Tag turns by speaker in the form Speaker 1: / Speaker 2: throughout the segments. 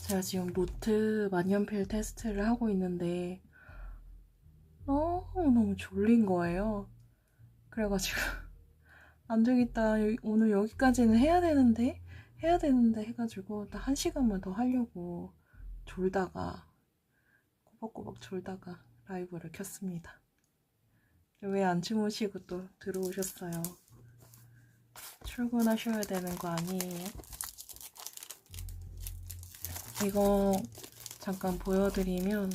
Speaker 1: 제가 지금 노트 만년필 테스트를 하고 있는데 너무너무 졸린 거예요. 그래가지고 안 되겠다. 오늘 여기까지는 해야 되는데 해가지고 딱 1시간만 더 하려고 졸다가 꼬박꼬박 졸다가 라이브를 켰습니다. 왜 안 주무시고 또 들어오셨어요? 출근하셔야 되는 거 아니에요? 이거 잠깐 보여드리면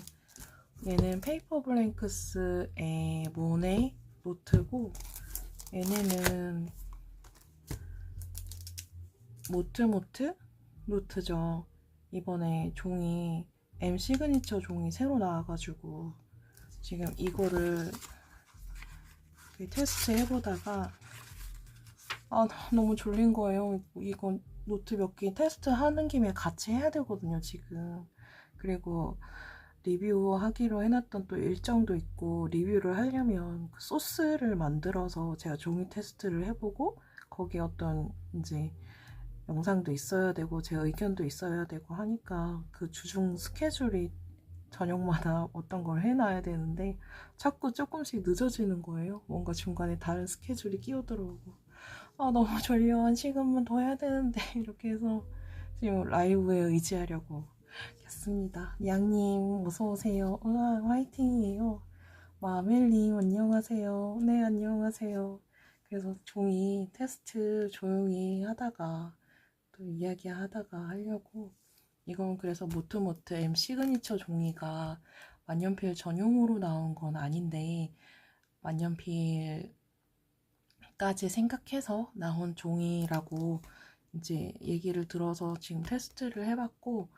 Speaker 1: 얘는 페이퍼 블랭크스의 모네 노트고 얘네는 모트 노트죠. 이번에 종이 M 시그니처 종이 새로 나와가지고 지금 이거를 테스트 해보다가 너무 졸린 거예요. 이거 노트 몇 개 테스트 하는 김에 같이 해야 되거든요, 지금. 그리고 리뷰하기로 해놨던 또 일정도 있고, 리뷰를 하려면 그 소스를 만들어서 제가 종이 테스트를 해보고 거기에 어떤 이제 영상도 있어야 되고 제 의견도 있어야 되고 하니까 그 주중 스케줄이 저녁마다 어떤 걸 해놔야 되는데 자꾸 조금씩 늦어지는 거예요. 뭔가 중간에 다른 스케줄이 끼어들어오고 너무 졸려. 1시간만 더 해야 되는데 이렇게 해서 지금 라이브에 의지하려고 켰습니다. 양님 어서오세요. 화이팅이에요. 마멜님 안녕하세요. 네, 안녕하세요. 그래서 종이 테스트 조용히 하다가 또 이야기하다가 하려고. 이건 그래서 모트모트 M 시그니처 종이가 만년필 전용으로 나온 건 아닌데 만년필까지 생각해서 나온 종이라고 이제 얘기를 들어서 지금 테스트를 해봤고,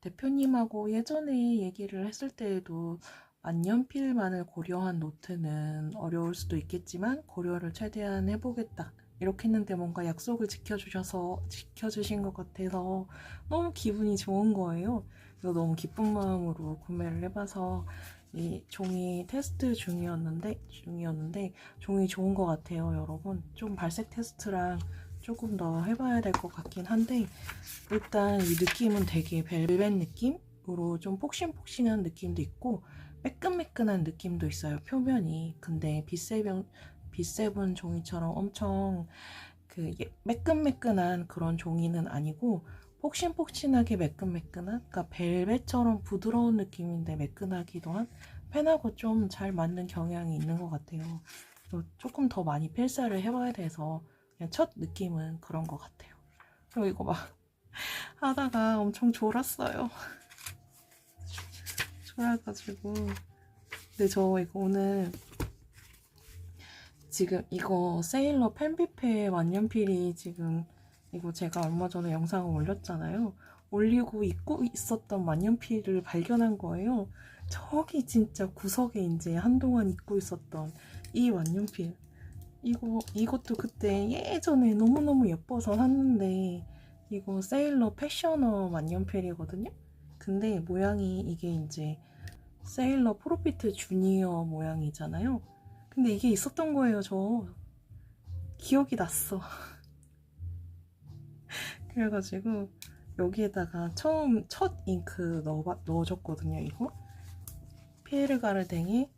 Speaker 1: 대표님하고 예전에 얘기를 했을 때에도 만년필만을 고려한 노트는 어려울 수도 있겠지만 고려를 최대한 해보겠다 이렇게 했는데 뭔가 약속을 지켜주신 것 같아서 너무 기분이 좋은 거예요. 그래서 너무 기쁜 마음으로 구매를 해봐서 이 종이 테스트 중이었는데 종이 좋은 것 같아요, 여러분. 좀 발색 테스트랑 조금 더 해봐야 될 것 같긴 한데 일단 이 느낌은 되게 벨벳 느낌으로 좀 폭신폭신한 느낌도 있고 매끈매끈한 느낌도 있어요, 표면이. 근데 B7 종이처럼 엄청 그 매끈매끈한 그런 종이는 아니고 폭신폭신하게 매끈매끈한, 그러니까 벨벳처럼 부드러운 느낌인데 매끈하기도 한, 펜하고 좀 잘 맞는 경향이 있는 것 같아요. 조금 더 많이 필사를 해봐야 돼서 그냥 첫 느낌은 그런 것 같아요. 그리고 이거 막 하다가 엄청 졸았어요. 졸아가지고. 근데 저 이거 오늘 지금 이거 세일러 펜비페 만년필이 지금 이거 제가 얼마 전에 영상을 올렸잖아요. 올리고 입고 있었던 만년필을 발견한 거예요. 저기 진짜 구석에 이제 한동안 입고 있었던 이 만년필. 이것도 그때 예전에 너무너무 예뻐서 샀는데 이거 세일러 패셔너 만년필이거든요. 근데 모양이 이게 이제 세일러 프로피트 주니어 모양이잖아요. 근데 이게 있었던 거예요. 저 기억이 났어. 그래가지고 여기에다가 첫 잉크 넣어줬거든요. 이거 피에르 가르댕이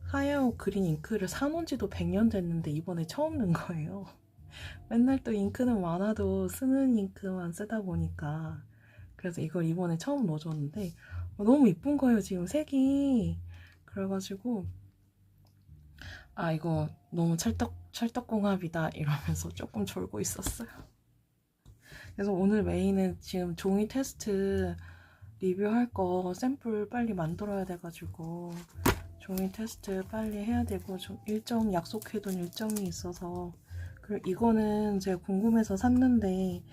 Speaker 1: 하야오 그린 잉크를 사놓은 지도 100년 됐는데 이번에 처음 넣은 거예요. 맨날 또 잉크는 많아도 쓰는 잉크만 쓰다 보니까. 그래서 이걸 이번에 처음 넣어줬는데 너무 이쁜 거예요, 지금 색이. 그래가지고 이거 너무 찰떡궁합이다 이러면서 조금 졸고 있었어요. 그래서 오늘 메인은 지금 종이 테스트 리뷰할 거 샘플 빨리 만들어야 돼가지고 종이 테스트 빨리 해야 되고, 좀 약속해둔 일정이 있어서. 그리고 이거는 제가 궁금해서 샀는데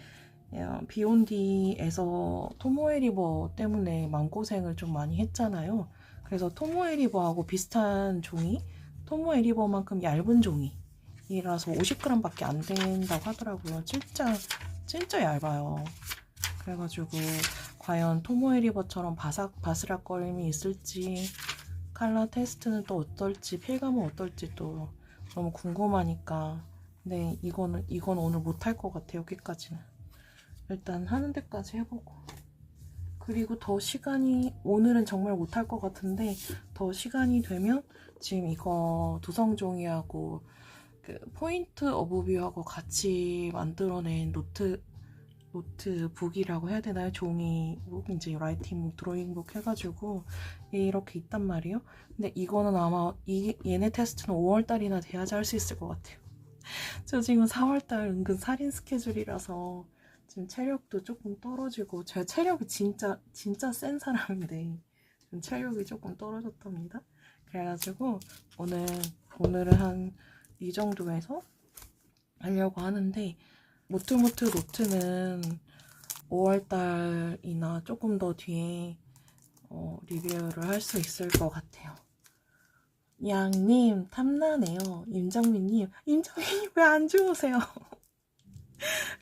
Speaker 1: 비욘디에서 토모에리버 때문에 마음고생을 좀 많이 했잖아요. 그래서 토모에리버하고 비슷한 종이, 토모에리버만큼 얇은 종이라서 50g 밖에 안 된다고 하더라고요. 진짜 얇아요. 그래가지고 과연 토모에리버처럼 바스락거림이 있을지, 컬러 테스트는 또 어떨지, 필감은 어떨지 또 너무 궁금하니까. 근데 이건 오늘 못할 것 같아요, 여기까지는. 일단 하는 데까지 해보고 그리고 더 시간이, 오늘은 정말 못할 것 같은데 더 시간이 되면 지금 이거 두성종이하고 그 포인트 오버뷰하고 같이 만들어낸 노트북이라고 해야 되나요? 종이북, 이제 라이팅북, 드로잉북 해가지고 이렇게 있단 말이에요. 근데 이거는 아마 얘네 테스트는 5월달이나 돼야지 할 수 있을 것 같아요. 저 지금 4월달 은근 살인 스케줄이라서 지금 체력도 조금 떨어지고, 제가 체력이 진짜 센 사람인데 지금 체력이 조금 떨어졌답니다. 그래가지고 오늘은 한 이 정도에서 하려고 하는데, 모트모트 노트는 5월달이나 조금 더 뒤에 리뷰를 할 수 있을 것 같아요. 양님 탐나네요. 임정민님 왜 안 주무세요?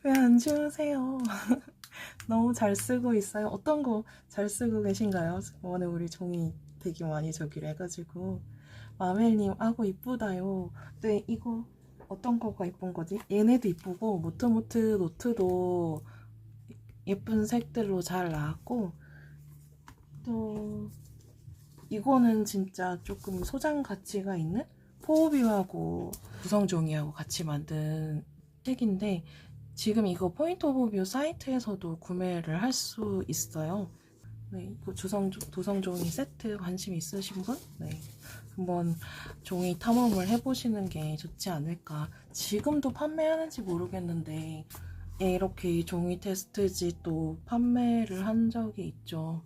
Speaker 1: 왜 안 주무세요? 너무 잘 쓰고 있어요. 어떤 거 잘 쓰고 계신가요? 오늘 우리 종이 되게 많이 저기를 해가지고. 마멜님 아고 이쁘다요. 네, 이거 어떤 거가 이쁜 거지? 얘네도 이쁘고 모트모트 노트도 예쁜 색들로 잘 나왔고, 또 이거는 진짜 조금 소장 가치가 있는 포오뷰하고 구성종이하고 같이 만든 책인데, 지금 이거 포인트 오브 뷰 사이트에서도 구매를 할 수 있어요. 네, 이거 도성종이 세트 관심 있으신 분? 네, 한번 종이 탐험을 해보시는 게 좋지 않을까. 지금도 판매하는지 모르겠는데, 예, 이렇게 이 종이 테스트지 또 판매를 한 적이 있죠.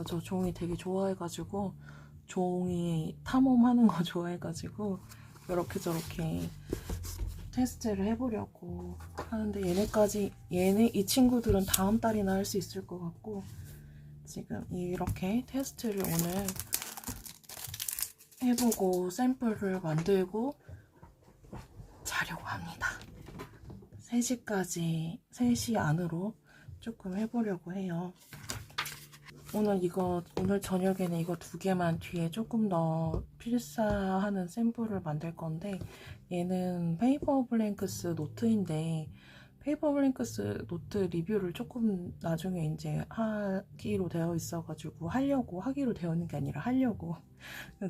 Speaker 1: 저 종이 되게 좋아해가지고, 종이 탐험하는 거 좋아해가지고 이렇게 저렇게 테스트를 해보려고 하는데, 이 친구들은 다음 달이나 할 수 있을 것 같고, 지금 이렇게 테스트를 오늘 해보고 샘플을 만들고 자려고 합니다. 3시 안으로 조금 해보려고 해요. 오늘 저녁에는 이거 2개만 뒤에 조금 더 필사하는 샘플을 만들 건데, 얘는 페이퍼 블랭크스 노트인데, 페이퍼 블랭크스 노트 리뷰를 조금 나중에 이제 하기로 되어 있어가지고, 하기로 되어 있는 게 아니라 하려고.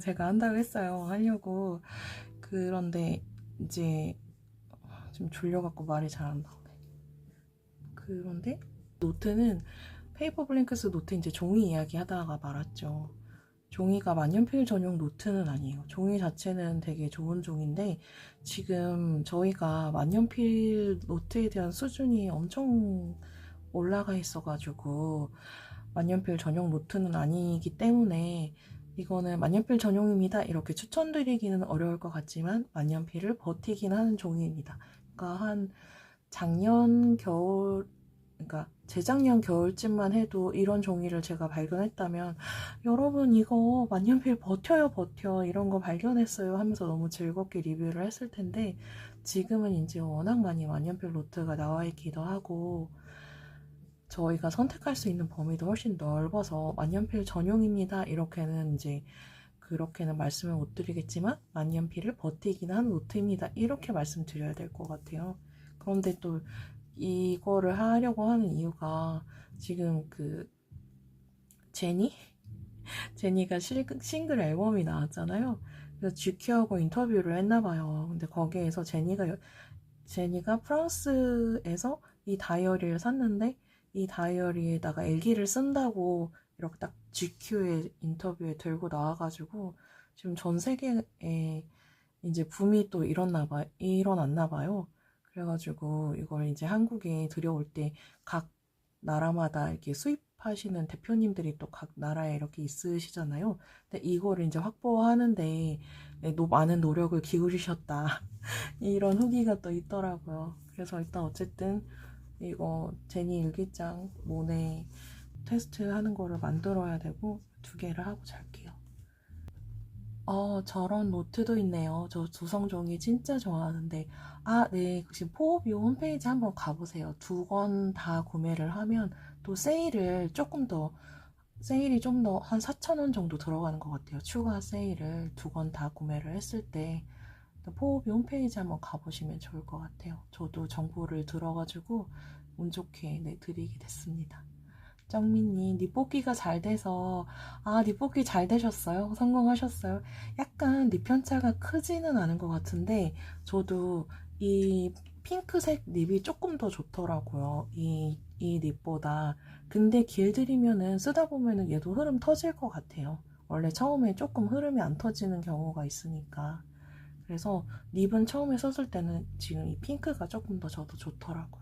Speaker 1: 제가 한다고 했어요. 하려고. 그런데 이제 좀 졸려갖고 말이 잘 안 나오네. 그런데 노트는 페이퍼 블랭크스 노트 이제 종이 이야기 하다가 말았죠. 종이가 만년필 전용 노트는 아니에요. 종이 자체는 되게 좋은 종인데, 지금 저희가 만년필 노트에 대한 수준이 엄청 올라가 있어가지고 만년필 전용 노트는 아니기 때문에, 이거는 만년필 전용입니다 이렇게 추천드리기는 어려울 것 같지만 만년필을 버티긴 하는 종이입니다. 그러니까 한 작년 겨울, 그러니까 재작년 겨울쯤만 해도 이런 종이를 제가 발견했다면, 여러분 이거 만년필 버텨 이런 거 발견했어요 하면서 너무 즐겁게 리뷰를 했을 텐데, 지금은 이제 워낙 많이 만년필 노트가 나와 있기도 하고 저희가 선택할 수 있는 범위도 훨씬 넓어서 만년필 전용입니다 그렇게는 말씀을 못 드리겠지만, 만년필을 버티기는 한 노트입니다 이렇게 말씀드려야 될 것 같아요. 그런데 또 이거를 하려고 하는 이유가, 지금 제니가 싱글 앨범이 나왔잖아요. 그래서 GQ하고 인터뷰를 했나봐요. 근데 거기에서 제니가 프랑스에서 이 다이어리를 샀는데, 이 다이어리에다가 일기를 쓴다고 이렇게 딱 GQ의 인터뷰에 들고 나와가지고 지금 전 세계에 이제 붐이 또 일어났나 봐요. 그래가지고 이걸 이제 한국에 들여올 때 각 나라마다 이렇게 수입하시는 대표님들이 또 각 나라에 이렇게 있으시잖아요. 근데 이거를 이제 확보하는데 많은 노력을 기울이셨다. 이런 후기가 또 있더라고요. 그래서 일단 어쨌든 이거 제니 일기장 모네 테스트 하는 거를 만들어야 되고 2개를 하고 잘게요. 저런 노트도 있네요. 저 두성종이 진짜 좋아하는데. 네. 지금 포오뷰 홈페이지 한번 가보세요. 2권 다 구매를 하면 또 세일이 좀 더 한 4,000원 정도 들어가는 것 같아요. 추가 세일을 2권 다 구매를 했을 때. 포오뷰 홈페이지 한번 가보시면 좋을 것 같아요. 저도 정보를 들어가지고 운 좋게 드리게 됐습니다. 정민님, 립 뽑기가 잘 돼서, 립 뽑기 잘 되셨어요? 성공하셨어요? 약간 립 편차가 크지는 않은 것 같은데, 저도 이 핑크색 립이 조금 더 좋더라고요. 이 립보다. 근데 길들이면은 쓰다 보면은 얘도 흐름 터질 것 같아요. 원래 처음에 조금 흐름이 안 터지는 경우가 있으니까. 그래서 립은 처음에 썼을 때는 지금 이 핑크가 조금 더 저도 좋더라고요.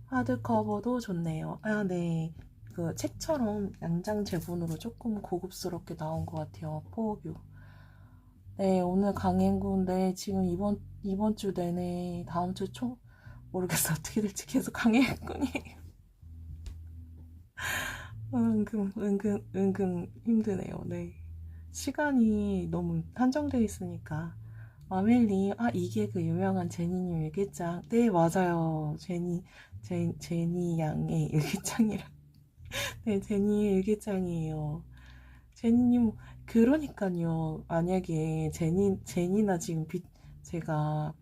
Speaker 1: 하드커버도 좋네요. 네. 그 책처럼 양장 제본으로 조금 고급스럽게 나온 것 같아요. 포뷰. 네, 오늘 강행군데 지금 이번 주 내내 다음 주 모르겠어. 어떻게 될지 계속 강행군이에요. 은근 힘드네요. 네. 시간이 너무 한정돼 있으니까. 마멜님, 이게 그 유명한 제니님 일기장. 네, 맞아요. 제니 양의 일기장이라. 네, 제니의 일기장이에요. 제니님, 그러니까요. 만약에 제니나 지금 제가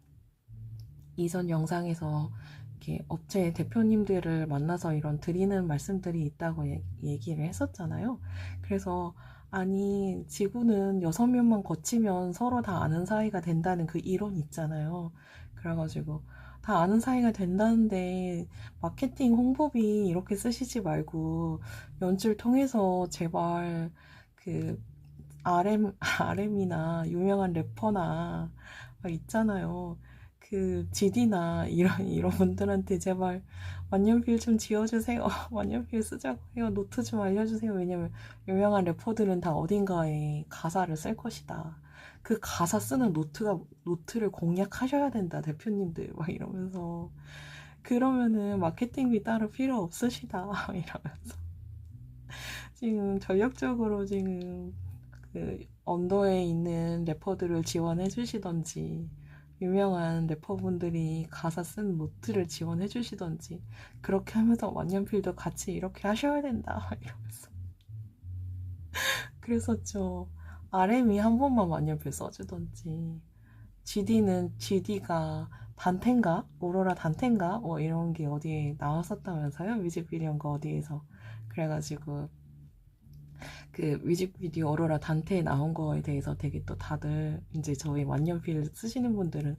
Speaker 1: 이전 영상에서 이렇게 업체 대표님들을 만나서 이런 드리는 말씀들이 있다고 얘기를 했었잖아요. 그래서 아니 지구는 6명만 거치면 서로 다 아는 사이가 된다는 그 이론 있잖아요. 그래가지고 다 아는 사이가 된다는데 마케팅 홍보비 이렇게 쓰시지 말고 연출 통해서 제발 그 RM이나 유명한 래퍼나 있잖아요. 그 GD나 이런 분들한테 제발 만년필 좀 지어주세요. 만년필 쓰자고 해요. 노트 좀 알려주세요. 왜냐면 유명한 래퍼들은 다 어딘가에 가사를 쓸 것이다. 그 가사 쓰는 노트를 공략하셔야 된다. 대표님들 막 이러면서 그러면은 마케팅비 따로 필요 없으시다. 이러면서 지금 전력적으로 지금 그 언더에 있는 래퍼들을 지원해 주시던지 유명한 래퍼분들이 가사 쓴 노트를 지원해 주시던지 그렇게 하면서 만년필도 같이 이렇게 하셔야 된다 이러면서 그랬었죠. RM이 한 번만 만년필 써주던지 GD가 단텐가? 오로라 단텐가? 뭐 이런 게 어디에 나왔었다면서요? 뮤직비디오인가 어디에서 그래가지고 그 뮤직비디오 어로라 단테에 나온 거에 대해서 되게 또 다들 이제 저희 만년필 쓰시는 분들은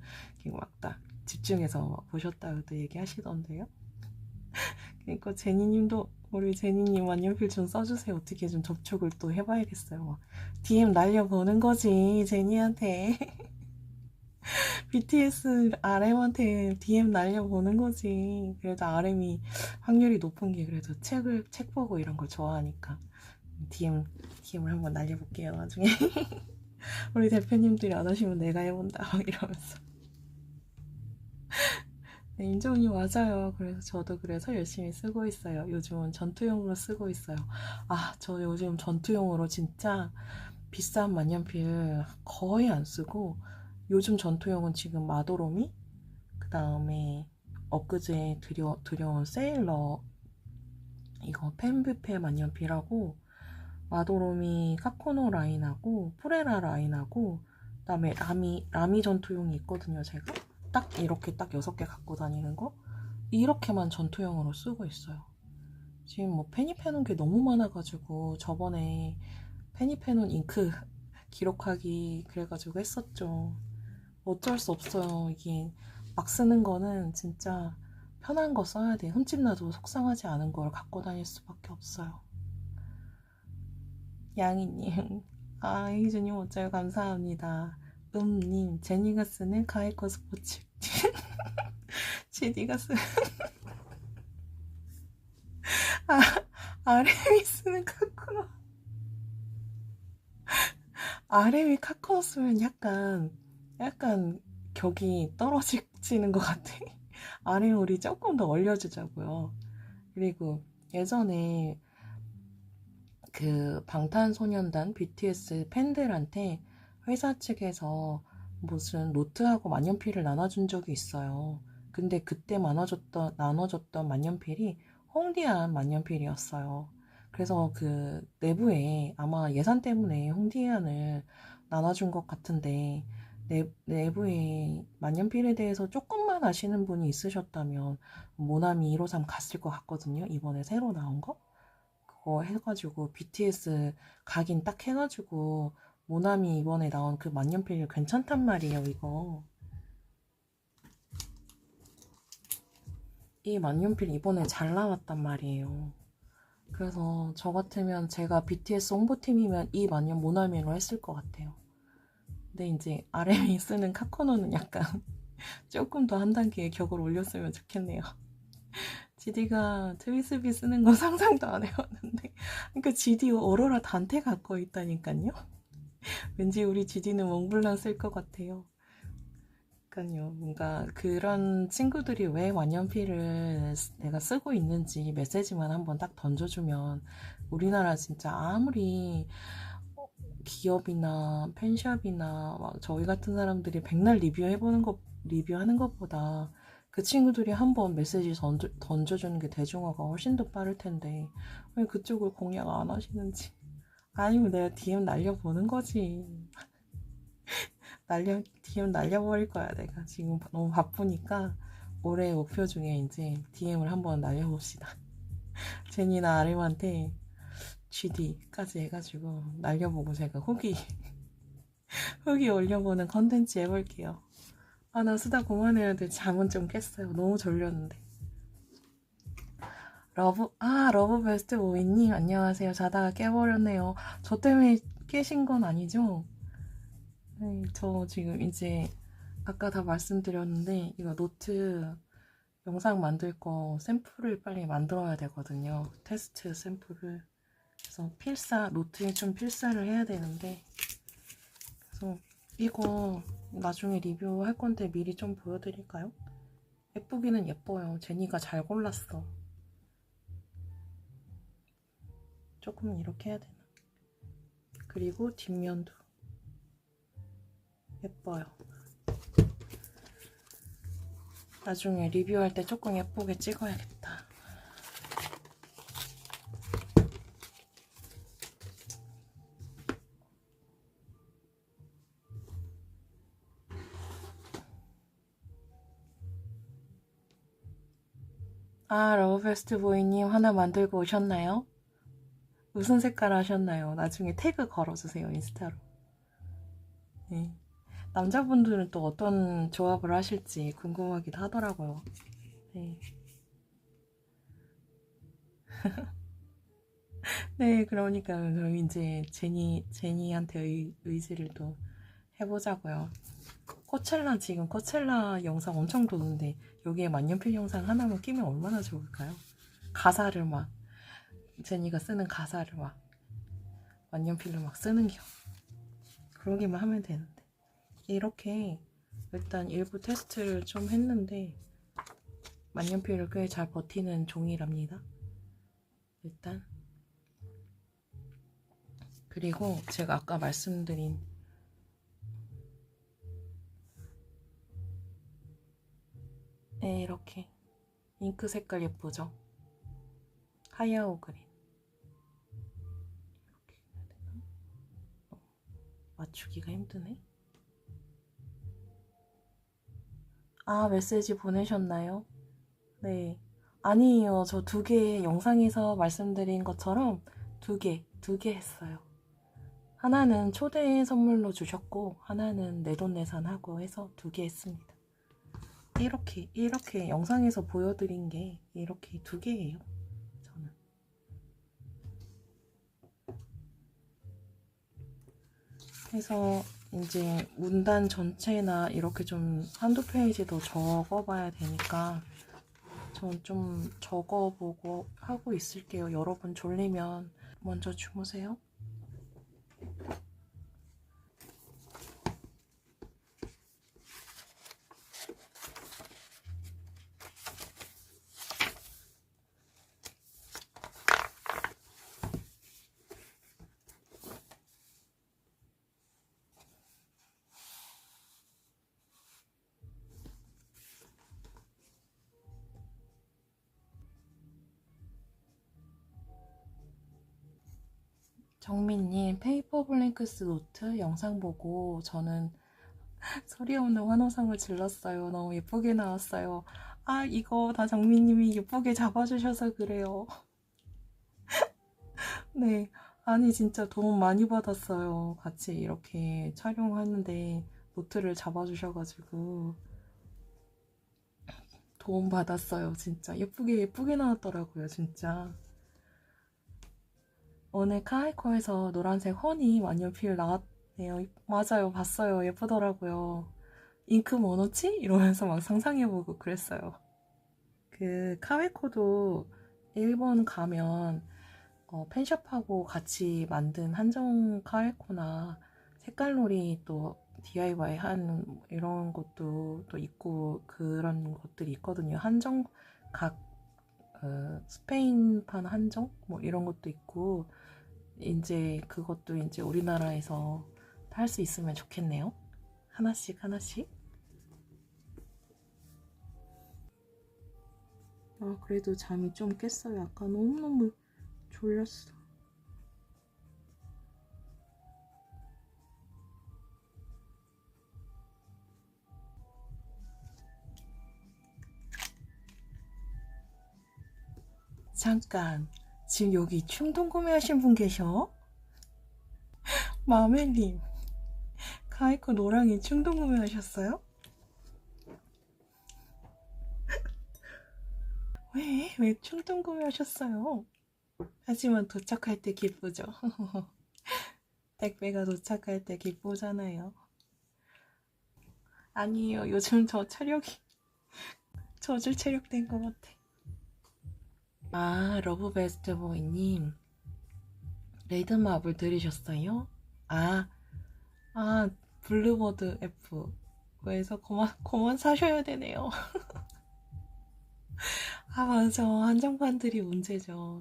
Speaker 1: 막 딱 집중해서 보셨다고도 얘기하시던데요. 그러니까 제니님도 우리 제니님 만년필 좀 써주세요. 어떻게 좀 접촉을 또 해봐야겠어요. 막 DM 날려보는 거지 제니한테. BTS RM한테 DM 날려보는 거지. 그래도 RM이 확률이 높은 게 그래도 책 보고 이런 걸 좋아하니까. DM을 한번 날려볼게요, 나중에. 우리 대표님들이 안 하시면 내가 해본다, 이러면서. 네, 인정이 맞아요. 그래서 저도 그래서 열심히 쓰고 있어요. 요즘은 전투용으로 쓰고 있어요. 저 요즘 전투용으로 진짜 비싼 만년필 거의 안 쓰고, 요즘 전투용은 지금 마도로미, 그 다음에 엊그제 들여온 세일러, 이거 펜뷔페 만년필하고, 마도로미 카코노 라인하고 프레라 라인하고 그다음에 라미 전투용이 있거든요. 제가 딱 이렇게 딱 6개 갖고 다니는 거 이렇게만 전투용으로 쓰고 있어요. 지금 뭐 페니페논 게 너무 많아가지고 저번에 페니페논 잉크 기록하기 그래가지고 했었죠. 어쩔 수 없어요. 이게 막 쓰는 거는 진짜 편한 거 써야 돼. 흠집나도 속상하지 않은 걸 갖고 다닐 수밖에 없어요. 양이님, 희주님 어쩌요 감사합니다. 제니가 쓰는 가이코 스포츠. 제니가 쓰는, 아, RM이 쓰는 카쿠노. RM이 카쿠노 쓰면 약간 격이 떨어지는 것 같아. RM 우리 조금 더 올려주자고요. 그리고 예전에 그 방탄소년단 BTS 팬들한테 회사 측에서 무슨 노트하고 만년필을 나눠준 적이 있어요. 근데 그때 나눠줬던 만년필이 홍디안 만년필이었어요. 그래서 그 내부에 아마 예산 때문에 홍디안을 나눠준 것 같은데 내부에 만년필에 대해서 조금만 생각나시는 분이 있으셨다면 모나미 153 갔을 것 같거든요. 이번에 새로 나온 거 그거 해가지고 BTS 가긴 딱 해가지고 모나미 이번에 나온 그 만년필 괜찮단 말이에요. 이거 이 만년필 이번에 잘 나왔단 말이에요. 그래서 저 같으면 제가 BTS 홍보팀이면 이 만년 모나미로 했을 것 같아요. 근데 이제 RM이 쓰는 카코노는 약간 조금 더 한 단계 격을 올렸으면 좋겠네요. GD가 트위스비 쓰는 거 상상도 안 해봤는데 그러니까 GD 오로라 단테 갖고 있다니까요. 왠지 우리 GD는 몽블랑 쓸 것 같아요. 그러니까요. 뭔가 그런 친구들이 왜 만년필을 내가 쓰고 있는지 메시지만 한번 딱 던져주면 우리나라 진짜 아무리 기업이나 펜샵이나 막 저희 같은 사람들이 백날 리뷰하는 것보다 그 친구들이 한번 메시지 던져주는 게 대중화가 훨씬 더 빠를 텐데 왜 그쪽을 공략 안 하시는지. 아니면 내가 DM 날려보는 거지. DM 날려버릴 거야, 내가. 지금 너무 바쁘니까 올해 목표 중에 이제 DM을 한번 날려봅시다. 제니나 아름한테 GD까지 해가지고 날려보고 제가 후기 올려보는 컨텐츠 해볼게요. 아, 나 쓰다 그만해야 돼. 잠은 좀 깼어요. 너무 졸렸는데. 러브 베스트 모이님, 안녕하세요. 자다가 깨버렸네요. 저 때문에 깨신 건 아니죠? 네, 저 지금 이제, 아까 다 말씀드렸는데, 이거 노트 영상 만들 거 샘플을 빨리 만들어야 되거든요. 테스트 샘플을. 그래서 노트에 좀 필사를 해야 되는데, 그래서 이거 나중에 리뷰할 건데 미리 좀 보여드릴까요? 예쁘기는 예뻐요. 제니가 잘 골랐어. 조금 이렇게 해야 되나? 그리고 뒷면도 예뻐요. 나중에 리뷰할 때 조금 예쁘게 찍어야겠다. 아, 러브베스트 보이님 하나 만들고 오셨나요? 무슨 색깔 하셨나요? 나중에 태그 걸어주세요, 인스타로. 네. 남자분들은 또 어떤 조합을 하실지 궁금하기도 하더라고요. 네. 네, 그러니까 그럼 이제 제니한테 의지를 또 해보자고요. 지금 코첼라 영상 엄청 도는데 여기에 만년필 영상 하나만 끼면 얼마나 좋을까요? 가사를 막 제니가 쓰는 가사를 막 만년필로 막 쓰는 겨. 그러기만 하면 되는데. 이렇게 일단 일부 테스트를 좀 했는데 만년필을 꽤 잘 버티는 종이랍니다. 일단 그리고 제가 아까 말씀드린 네, 이렇게 잉크 색깔 예쁘죠? 하야오 그린 이렇게 해야 되나? 맞추기가 힘드네. 아, 메시지 보내셨나요? 네. 아니에요. 저 2개 영상에서 말씀드린 것처럼 두 개 했어요. 하나는 초대 선물로 주셨고, 하나는 내돈내산하고 해서 2개 했습니다. 이렇게 영상에서 보여드린 게 이렇게 2개예요. 저는. 그래서 이제 문단 전체나 이렇게 좀 한두 페이지 더 적어봐야 되니까 전 좀 적어보고 하고 있을게요. 여러분 졸리면 먼저 주무세요. 정민님, 페이퍼 블랭크스 노트 영상 보고 저는 소리 없는 환호성을 질렀어요. 너무 예쁘게 나왔어요. 아, 이거 다 정민님이 예쁘게 잡아주셔서 그래요. 네. 아니, 진짜 도움 많이 받았어요. 같이 이렇게 촬영하는데 노트를 잡아주셔가지고 도움 받았어요. 진짜 예쁘게 나왔더라고요. 진짜. 오늘 카이코에서 노란색 허니 만년필 나왔네요. 맞아요. 봤어요. 예쁘더라고요. 잉크 뭐 넣지? 이러면서 막 상상해보고 그랬어요. 그 카웨코도 일본 가면 펜샵하고 같이 만든 한정 카웨코나 색깔놀이 또 DIY 한 이런 것도 또 있고 그런 것들이 있거든요. 한정 각 스페인판 한정 뭐 이런 것도 있고 이제 그것도 이제 우리나라에서 할 수 있으면 좋겠네요. 하나씩 하나씩. 아, 그래도 잠이 좀 깼어요. 아까 너무너무 졸렸어. 잠깐, 지금 여기 충동 구매하신 분 계셔? 마멜님, 카이코 노랑이 충동 구매하셨어요? 왜 충동 구매하셨어요? 하지만 도착할 때 기쁘죠. 택배가 도착할 때 기쁘잖아요. 아니에요, 요즘 저 체력이 저질 체력 된 것 같아. 아, 러브 베스트 보이님, 레드마블 들으셨어요? 아, 아, 블루버드 F. 그래서 그만 사셔야 되네요. 아, 맞아. 한정판들이 문제죠.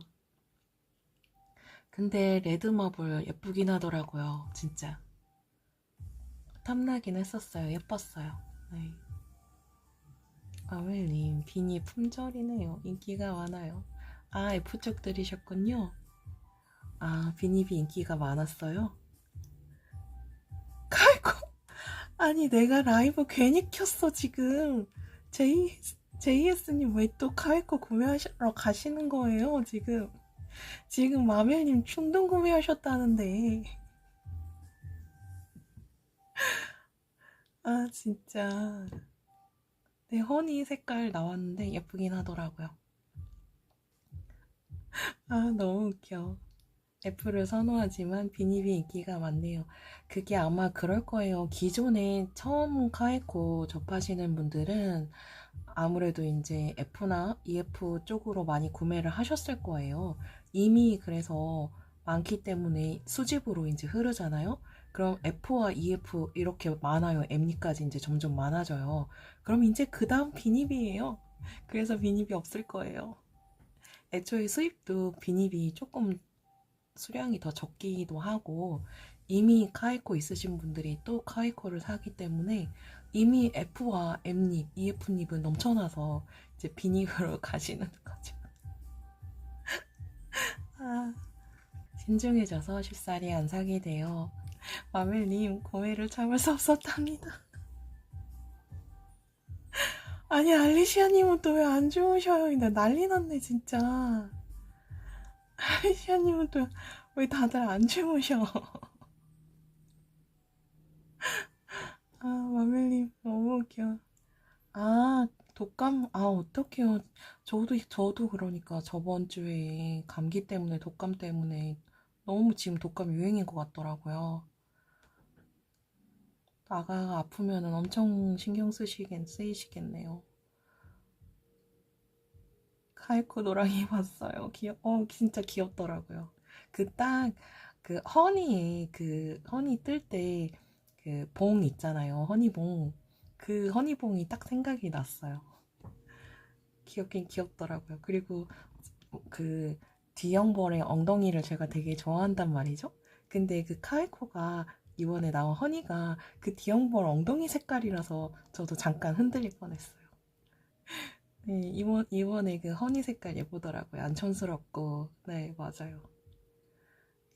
Speaker 1: 근데 레드마블 예쁘긴 하더라고요. 진짜. 탐나긴 했었어요. 예뻤어요. 네. 아멜님, 비니 품절이네요. 인기가 많아요. 아, F쪽 들이셨군요. 아, 비니비 인기가 많았어요? 아이고, 아니, 내가 라이브 괜히 켰어, 지금. JS님 왜 또 카이코 구매하러 가시는 거예요, 지금? 지금 마멜님 충동 구매하셨다는데. 아, 진짜. 네, 허니 색깔 나왔는데 예쁘긴 하더라고요. 아, 너무 웃겨. 애플을 선호하지만 비니비 인기가 많네요. 그게 아마 그럴 거예요. 기존에 처음 카에코 접하시는 분들은 아무래도 이제 F나 EF 쪽으로 많이 구매를 하셨을 거예요. 이미 그래서 많기 때문에 수집으로 이제 흐르잖아요. 그럼 F와 EF 이렇게 많아요. M니까지 이제 점점 많아져요. 그럼 이제 그 다음 비니비예요. 그래서 비니비 없을 거예요. 애초에 수입도 비니비 조금 수량이 더 적기도 하고 이미 카이코 있으신 분들이 또 카이코를 사기 때문에 이미 F와 M립, EF립은 넘쳐나서 이제 B립으로 가시는 거죠. 아, 신중해져서 쉽사리 안 사게 돼요. 마멜님, 구매를 참을 수 없었답니다. 아니, 알리시아님은 또 왜 안 주무셔요? 나 난리 났네, 진짜. 알리시아님은 또 왜 다들 안 주무셔? 아, 마멜님, 너무 웃겨. 아, 독감, 아, 어떡해요. 저도 그러니까 저번 주에 감기 때문에, 독감 때문에 너무 지금 독감 유행인 것 같더라고요. 아가가 아프면은 엄청 신경 쓰이시겠네요. 카이코 노랑이 봤어요. 진짜 귀엽더라고요. 허니 뜰 때 그 봉 있잖아요. 허니봉. 그 허니봉이 딱 생각이 났어요. 귀엽긴 귀엽더라고요. 그리고 그 D형벌의 엉덩이를 제가 되게 좋아한단 말이죠. 근데 그 카이코가 이번에 나온 허니가 그 D형벌 엉덩이 색깔이라서 저도 잠깐 흔들릴 뻔했어요. 네, 이번에 그 허니 색깔 예쁘더라고요. 안 촌스럽고. 네, 맞아요.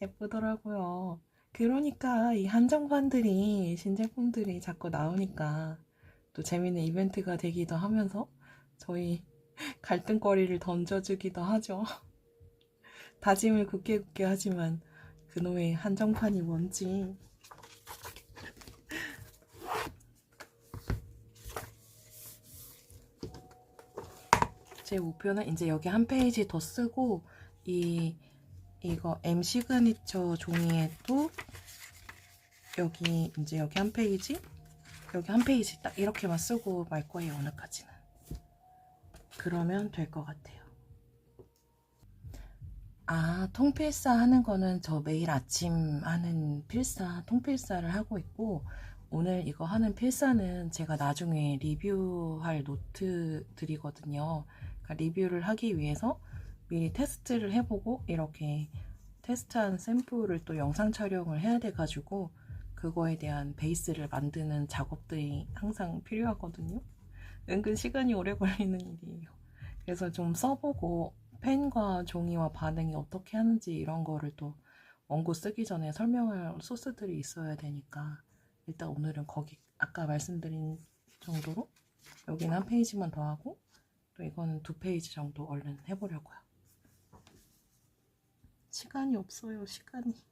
Speaker 1: 예쁘더라고요. 그러니까 이 한정판들이 신제품들이 자꾸 나오니까 또 재밌는 이벤트가 되기도 하면서 저희 갈등거리를 던져주기도 하죠. 다짐을 굳게 굳게 하지만 그놈의 한정판이 뭔지. 제 목표는 이제 여기 한 페이지 더 쓰고 이거 M 시그니처 종이에도 여기 이제 여기 한 페이지 딱 이렇게만 쓰고 말 거예요. 오늘까지는. 그러면 될 것 같아요. 아, 통필사 하는 거는 저 매일 아침 하는 필사, 통필사를 하고 있고, 오늘 이거 하는 필사는 제가 나중에 리뷰할 노트들이거든요. 그러니까 리뷰를 하기 위해서 미리 테스트를 해보고 이렇게 테스트한 샘플을 또 영상 촬영을 해야 돼가지고 그거에 대한 베이스를 만드는 작업들이 항상 필요하거든요. 은근 시간이 오래 걸리는 일이에요. 그래서 좀 써보고 펜과 종이와 반응이 어떻게 하는지 이런 거를 또 원고 쓰기 전에 설명할 소스들이 있어야 되니까 일단 오늘은 거기 아까 말씀드린 정도로 여기는 한 페이지만 더 하고 또 이거는 2페이지 정도 얼른 해보려고요. 시간이 없어요, 시간이.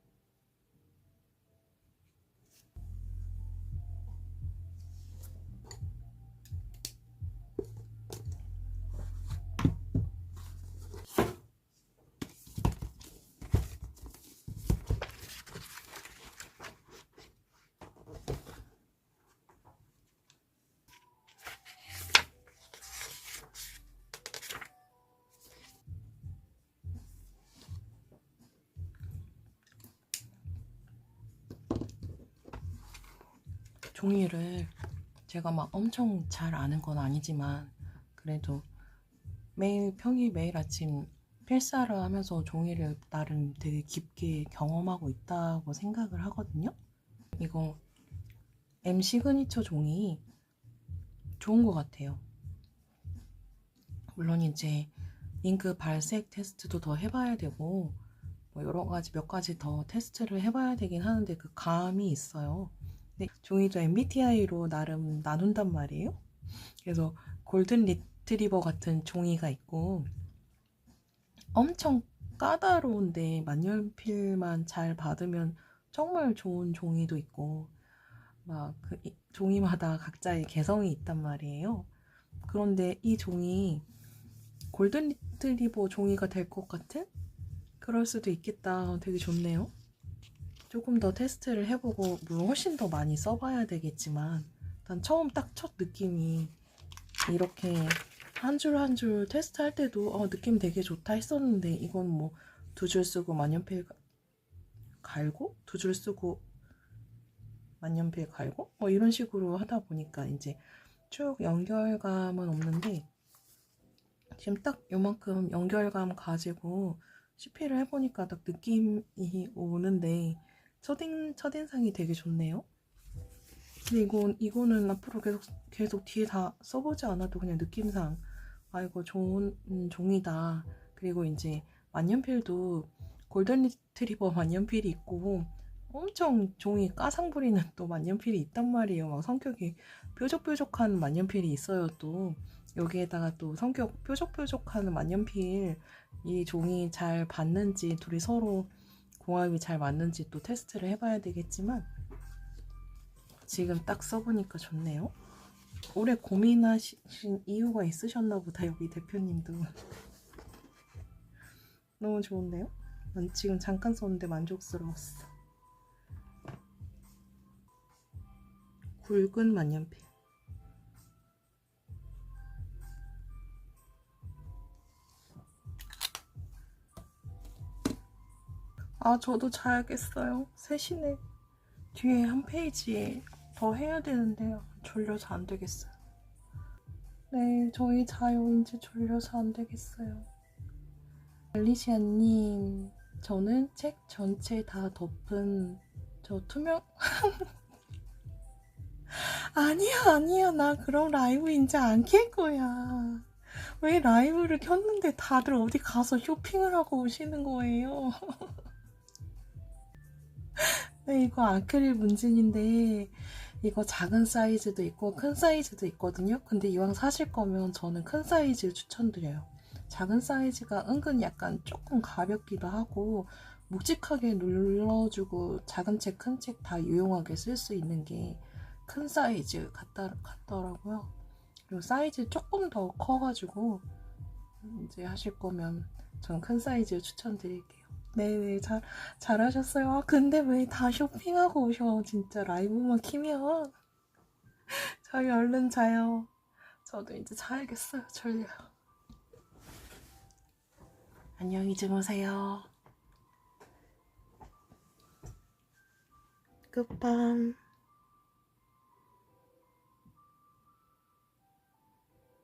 Speaker 1: 종이를 제가 막 엄청 잘 아는 건 아니지만 그래도 평일 매일 아침 필사를 하면서 종이를 나름 되게 깊게 경험하고 있다고 생각을 하거든요. 이거 M 시그니처 종이 좋은 것 같아요. 물론 이제 잉크 발색 테스트도 더 해봐야 되고 뭐 여러 가지 몇 가지 더 테스트를 해봐야 되긴 하는데 그 감이 있어요. 근데 종이도 MBTI로 나름 나눈단 말이에요. 그래서 골든 리트리버 같은 종이가 있고 엄청 까다로운데 만년필만 잘 받으면 정말 좋은 종이도 있고 막 그 종이마다 각자의 개성이 있단 말이에요. 그런데 이 종이 골든 리트리버 종이가 될 것 같은? 그럴 수도 있겠다. 되게 좋네요. 조금 더 테스트를 해보고 물론 훨씬 더 많이 써봐야 되겠지만 일단 처음 딱 첫 느낌이 이렇게 한 줄 한 줄 테스트할 때도 느낌 되게 좋다 했었는데 이건 뭐 2줄 쓰고 만년필 갈고 2줄 쓰고 만년필 갈고 뭐 이런 식으로 하다 보니까 이제 쭉 연결감은 없는데 지금 딱 요만큼 연결감 가지고 CP를 해보니까 딱 느낌이 오는데 첫인상이 되게 좋네요. 근데 이거는 앞으로 계속 뒤에 다 써보지 않아도 그냥 느낌상 이거 좋은 종이다. 그리고 이제 만년필도 골든 리트리버 만년필이 있고 엄청 종이 까상 부리는 또 만년필이 있단 말이에요. 막 성격이 뾰족뾰족한 만년필이 있어요. 또 여기에다가 또 성격 뾰족뾰족한 만년필 이 종이 잘 받는지 둘이 서로 궁합이 잘 맞는지 또 테스트를 해봐야 되겠지만 지금 딱 써보니까 좋네요. 오래 고민하신 이유가 있으셨나 보다. 여기 대표님도 너무 좋은데요? 난 지금 잠깐 썼는데 만족스러웠어. 굵은 만년필. 저도 자야겠어요. 3시네. 뒤에 한 페이지 더 해야 되는데 졸려서 안 되겠어요. 네, 저희 자요. 이제 졸려서 안 되겠어요. 알리시아님, 저는 책 전체 다 덮은 저 투명... 아니야. 나 그럼 라이브 이제 안 켤 거야. 왜 라이브를 켰는데 다들 어디 가서 쇼핑을 하고 오시는 거예요? 네, 이거 아크릴 문진인데 이거 작은 사이즈도 있고 큰 사이즈도 있거든요. 근데 이왕 사실 거면 저는 큰 사이즈 추천드려요. 작은 사이즈가 은근 약간 조금 가볍기도 하고 묵직하게 눌러주고 작은 책, 큰 책 다 유용하게 쓸 수 있는 게 큰 사이즈 같더라고요. 그리고 사이즈 조금 더 커가지고 이제 하실 거면 저는 큰 사이즈 추천드릴게요. 네네, 잘하셨어요. 아, 근데 왜 다 쇼핑하고 오셔? 진짜 라이브만 키면. 저희 얼른 자요. 저도 이제 자야겠어요. 졸려요. 안녕히 주무세요. 끝밤.